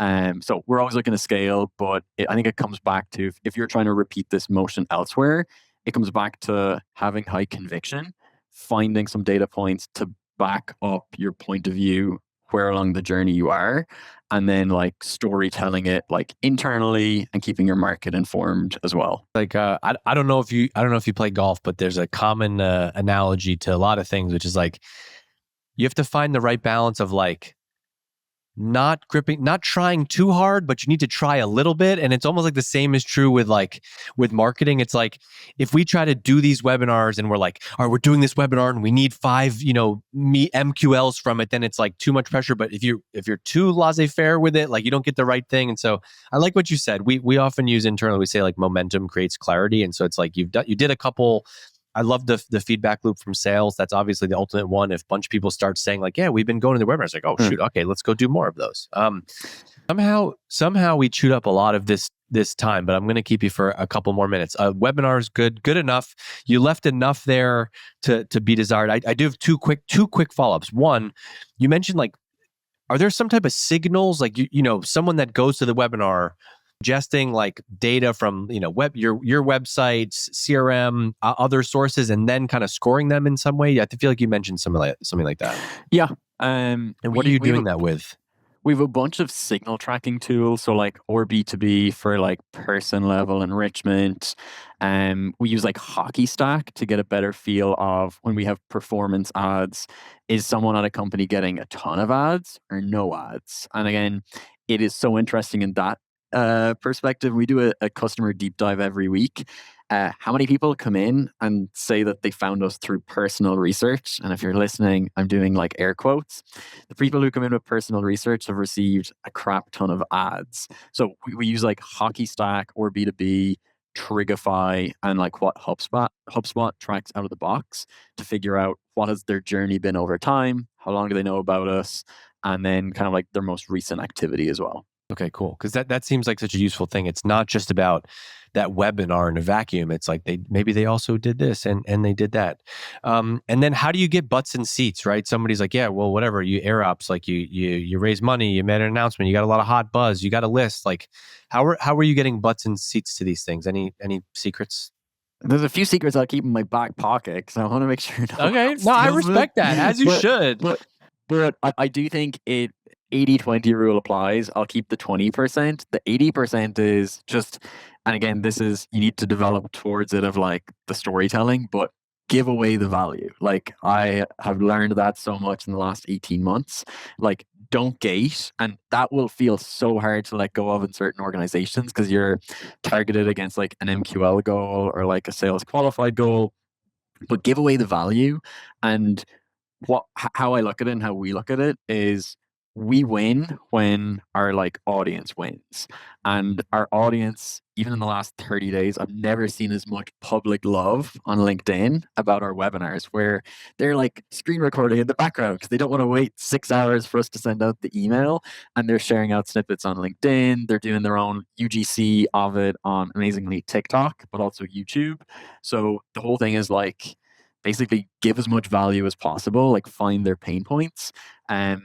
So we're always looking to scale, but I think it comes back to if you're trying to repeat this motion elsewhere, it comes back to having high conviction, finding some data points to back up your point of view where along the journey you are, and then like storytelling it like internally and keeping your market informed as well. Like I don't know if you play golf, but there's a common analogy to a lot of things, which is like you have to find the right balance of like not trying too hard, but you need to try a little bit. And it's almost like the same is true with marketing. It's like if we try to do these webinars and we're like, all right, we're doing this webinar and we need 5, MQLs from it, then it's like too much pressure. But if you're too laissez-faire with it, like you don't get the right thing. And so I like what you said. We often use internally, we say like momentum creates clarity. And so it's like you did a couple. I love the feedback loop from sales. That's obviously the ultimate one. If a bunch of people start saying like, yeah, we've been going to the webinars, like, oh shoot, okay, let's go do more of those. Somehow we chewed up a lot of this time, but I'm going to keep you for a couple more minutes. Webinars, good enough. You left enough there to be desired. I do have two quick follow-ups. One, you mentioned like, are there some type of signals like someone that goes to the webinar ingesting like data from your websites, CRM, other sources, and then kind of scoring them in some way? I feel like you mentioned something like that. Yeah. And what are you doing that with? We have a bunch of signal tracking tools, so like or B2B for like person level enrichment. We use like Hockey Stack to get a better feel of when we have performance ads. Is someone at a company getting a ton of ads or no ads? And again, it is so interesting in that perspective. We do a customer deep dive every week. How many people come in and say that they found us through personal research? And if you're listening, I'm doing like air quotes. The people who come in with personal research have received a crap ton of ads. So we use like Hockey Stack or B2B, Trigify, and like what HubSpot tracks out of the box to figure out what has their journey been over time, how long do they know about us, and then kind of like their most recent activity as well. Okay, cool. Because that seems like such a useful thing. It's not just about that webinar in a vacuum. It's like they also did this and they did that. And then how do you get butts in seats, right? Somebody's like, yeah, well, whatever. You Airops, like you raise money, you made an announcement, you got a lot of hot buzz, you got a list. Like, how are you getting butts in seats to these things? Any secrets? There's a few secrets I'll keep in my back pocket because I want to make sure. Okay, no, I respect that, as you should. But I do think it 80-20 rule applies. I'll keep the 20%. The 80% is just, and again, this is, you need to develop towards it of like the storytelling, but give away the value. Like I have learned that so much in the last 18 months. Like don't gate, and that will feel so hard to let go of in certain organizations because you're targeted against like an MQL goal or like a sales qualified goal, but give away the value. And how I look at it and how we look at it is we win when our like audience wins. And our audience, even in the last 30 days, I've never seen as much public love on LinkedIn about our webinars where they're like screen recording in the background because they don't want to wait 6 hours for us to send out the email, and they're sharing out snippets on LinkedIn. They're doing their own UGC of it on amazingly TikTok, but also YouTube. So the whole thing is like basically give as much value as possible, like find their pain points and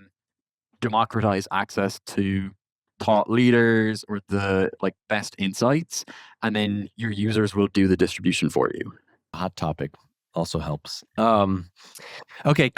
democratize access to thought leaders or the like best insights, and then your users will do the distribution for you. Hot topic also helps. Okay,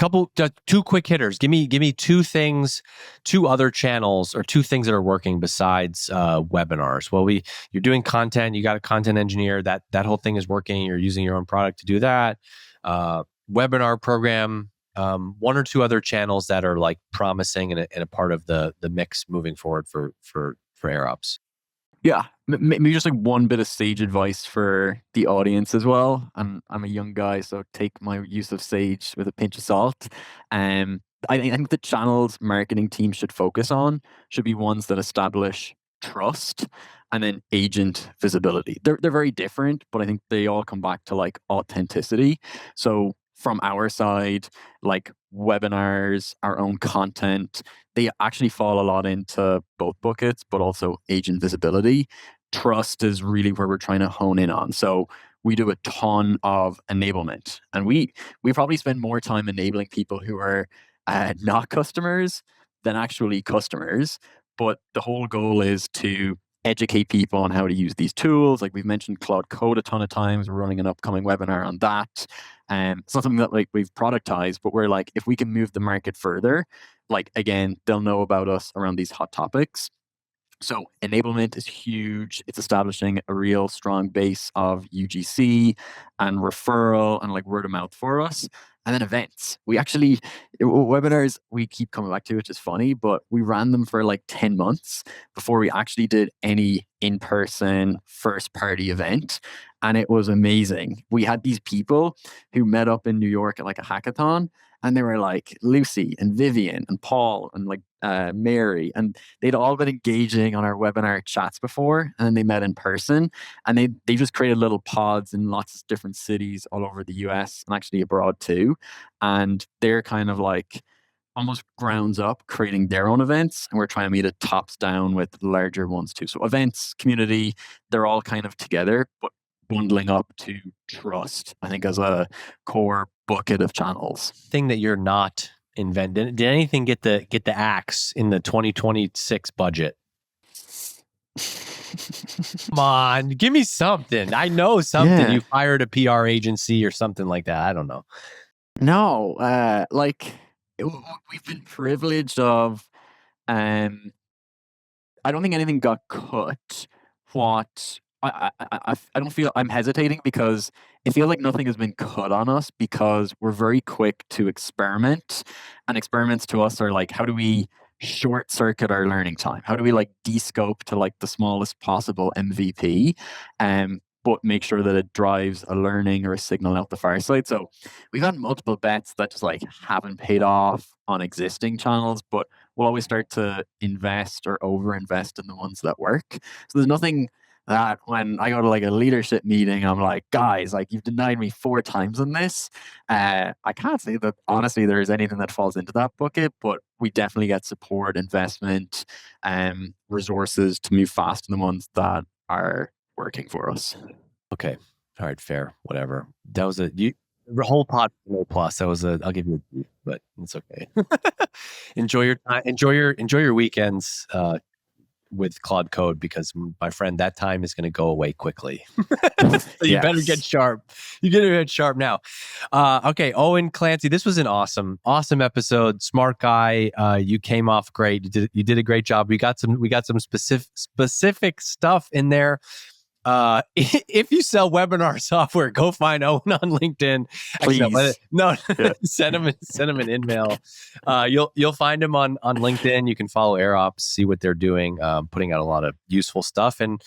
two quick hitters. Give me two things, two other channels, or two things that are working besides webinars. Well, you're doing content. You got a content engineer. That whole thing is working. You're using your own product to do that. Webinar program. one or two other channels that are like promising and a part of the mix moving forward for Airops. Yeah, maybe just like one bit of sage advice for the audience as well. I'm a young guy, so take my use of sage with a pinch of salt. Um, I think the channels marketing team should focus on should be ones that establish trust and then agent visibility. They're very different, but I think they all come back to like authenticity. So from our side, like webinars, our own content, they actually fall a lot into both buckets, but also agent visibility. Trust is really where we're trying to hone in on. So we do a ton of enablement, and we probably spend more time enabling people who are not customers than actually customers. But the whole goal is to educate people on how to use these tools. Like we've mentioned Claude Code a ton of times. We're running an upcoming webinar on that. It's not something that like we've productized, but we're like, if we can move the market further, like again, they'll know about us around these hot topics. So enablement is huge. It's establishing a real strong base of UGC and referral and like word of mouth for us. And then events. We actually, webinars, we keep coming back to, which is funny, but we ran them for like 10 months before we actually did any in-person first party event. And it was amazing. We had these people who met up in New York at like a hackathon, and they were like Lucy and Vivian and Paul and like Mary, and they'd all been engaging on our webinar chats before, and then they met in person, and they just created little pods in lots of different cities all over the US and actually abroad too. And they're kind of like almost grounds up creating their own events, and we're trying to meet it tops down with larger ones too. So events, community, they're all kind of together, but bundling up to trust, I think, as a core bucket of channels. Thing that you're not inventing. Did anything get the axe in the 2026 budget? Come on, give me something. I know something. Yeah. You fired a PR agency or something like that. I don't know. No, we've been privileged of, I don't think anything got cut. What I don't feel, I'm hesitating because it feels like nothing has been cut on us because we're very quick to experiment, and experiments to us are like, how do we short circuit our learning time? How do we like descope to like the smallest possible MVP, but make sure that it drives a learning or a signal out the far side? So we've had multiple bets that just like haven't paid off on existing channels, but we'll always start to invest or over invest in the ones that work. So there's nothing that when I go to like a leadership meeting, I'm like, guys, like you've denied me 4 times on this. I can't say that honestly there is anything that falls into that bucket, but we definitely get support, investment, resources to move fast in the ones that are working for us. Okay. All right. Fair. Whatever. That was the whole pod plus. That was I'll give you a beef, but it's okay. Enjoy your time. Enjoy your weekends with Claude Code, because my friend, that time is going to go away quickly. So you better get sharp. You get to get sharp now. Okay. Eoin Clancy, this was an awesome episode. Smart guy. You came off great. You did a great job. We got some specific stuff in there. If you sell webinar software, go find Eoin on LinkedIn. Actually, no, yeah. send him an email. You'll find him on LinkedIn. You can follow Airops, see what they're doing, putting out a lot of useful stuff, and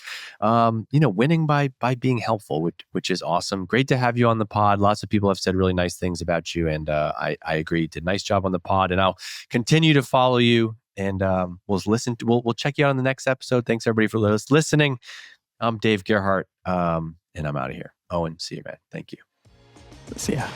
winning by being helpful, which is awesome. Great to have you on the pod. Lots of people have said really nice things about you, and I agree. Did a nice job on the pod, and I'll continue to follow you. And we'll check you out on the next episode. Thanks everybody for listening. I'm Dave Gerhardt, and I'm out of here. Eoin, see you, man. Thank you. See ya.